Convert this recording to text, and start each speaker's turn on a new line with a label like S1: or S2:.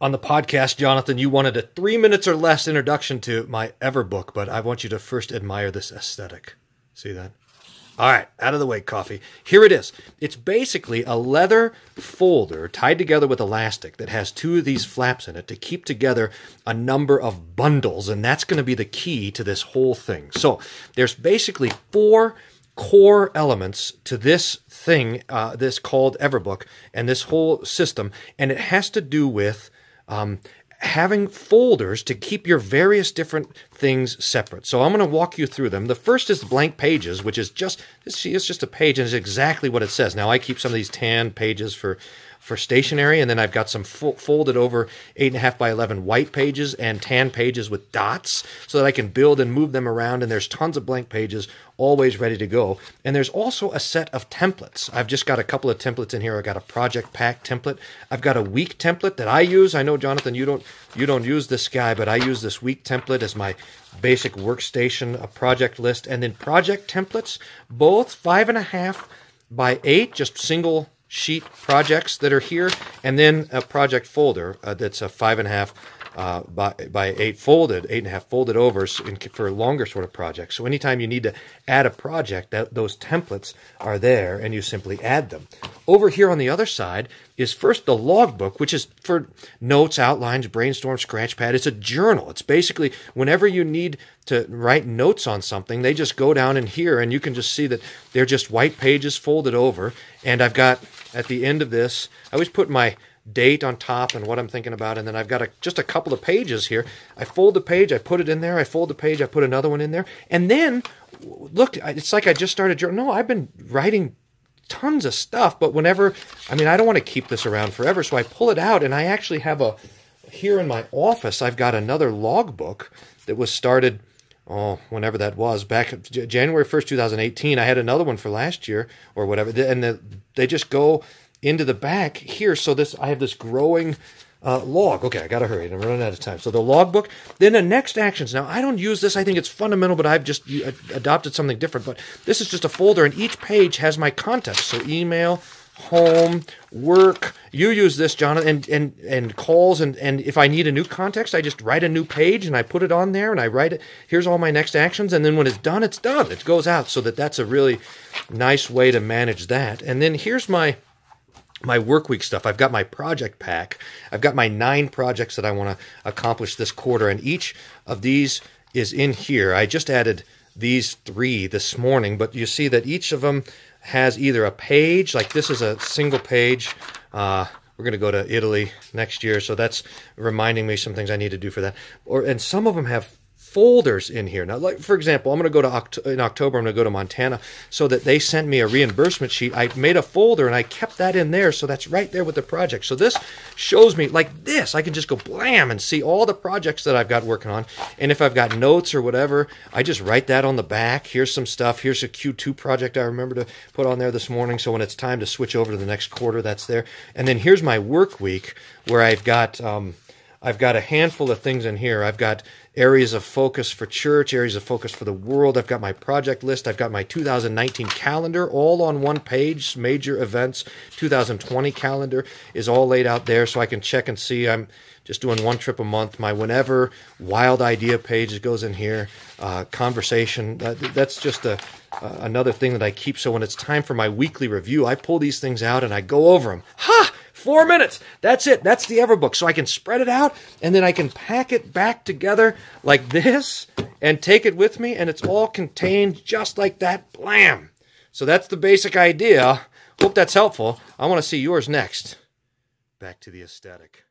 S1: On the podcast, Jonathan, you wanted a 3 minutes or less introduction to my Everbook, but I want you to first admire this aesthetic. See that? All right, out of the way, coffee. Here it is. It's basically a leather folder tied together with elastic that has two of these flaps in it to keep together a number of bundles, and that's going to be the key to this whole thing. So there's basically 4 core elements to this thing, this called Everbook, and this whole system, and it has to do with having folders to keep your various different things separate. So I'm going to walk you through them. The first is blank pages, which is just, see, it's just a page and it's exactly what it says. Now I keep some of these tan pages for stationery, and then I've got some folded over 8.5 by 11 white pages and tan pages with dots so that I can build and move them around, and there's tons of blank pages always ready to go. And there's also a set of templates. I've just got a couple of templates in here. I've got a project pack template. I've got a week template that I use. I know, Jonathan, you don't use this guy, but I use this week template as my basic workstation, a project list, and then project templates, both 5.5 by 8, just single sheet projects that are here, and then a project folder that's a 5.5 by 8 folded, 8.5 folded over for longer sort of projects. So anytime you need to add a project, those templates are there, and you simply add them. Over here on the other side is first the logbook, which is for notes, outlines, brainstorm, scratchpad. It's a journal. It's basically whenever you need to write notes on something, they just go down in here, and you can just see that they're just white pages folded over. And I've got, at the end of this, I always put my date on top and what I'm thinking about, and then I've got just a couple of pages here. I fold the page, I put it in there, I fold the page, I put another one in there, and then, look, it's like I just started journaling. No, I've been writing tons of stuff, but whenever, I don't want to keep this around forever, so I pull it out, and I actually have here in my office, I've got another logbook that was started, whenever that was, back January 1st, 2018. I had another one for last year or whatever, and they just go into the back here. So I have this growing log. Okay, I got to hurry. I'm running out of time. So the logbook. Then the next actions. Now, I don't use this. I think it's fundamental, but I've just adopted something different. But this is just a folder, and each page has my context. So email, home, work. You use this, Jonathan, and calls, and if I need a new context, I just write a new page, and I put it on there, and I write it. Here's all my next actions, and then when it's done, it's done. It goes out, so that's a really nice way to manage that. And then here's my work week stuff. I've got my project pack. I've got my 9 projects that I want to accomplish this quarter, and each of these is in here. I just added these 3 this morning, but you see that each of them has either a page, like this is a single page. We're going to go to Italy next year, so that's reminding me some things I need to do for that. And some of them have folders in here. Now, like for example, I'm going to go in October, I'm going to go to Montana, so that they sent me a reimbursement sheet. I made a folder and I kept that in there, so that's right there with the project. So this shows me, like this, I can just go blam and see all the projects that I've got working on. And if I've got notes or whatever, I just write that on the back. Here's some stuff. Here's a Q2 project I remember to put on there this morning, so when it's time to switch over to the next quarter, that's there. And then here's my work week, where I've got a handful of things in here. I've got areas of focus for church, areas of focus for the world. I've got my project list. I've got my 2019 calendar all on one page, major events. 2020 calendar is all laid out there, so I can check and see. I'm just doing 1 trip a month. My whenever wild idea page goes in here. Conversation, that's just another thing that I keep. So when it's time for my weekly review, I pull these things out and I go over them. 4 minutes. That's it. That's the Everbook. So I can spread it out, and then I can pack it back together like this and take it with me, and it's all contained just like that. Blam. So that's the basic idea. Hope that's helpful. I want to see yours next. Back to the aesthetic.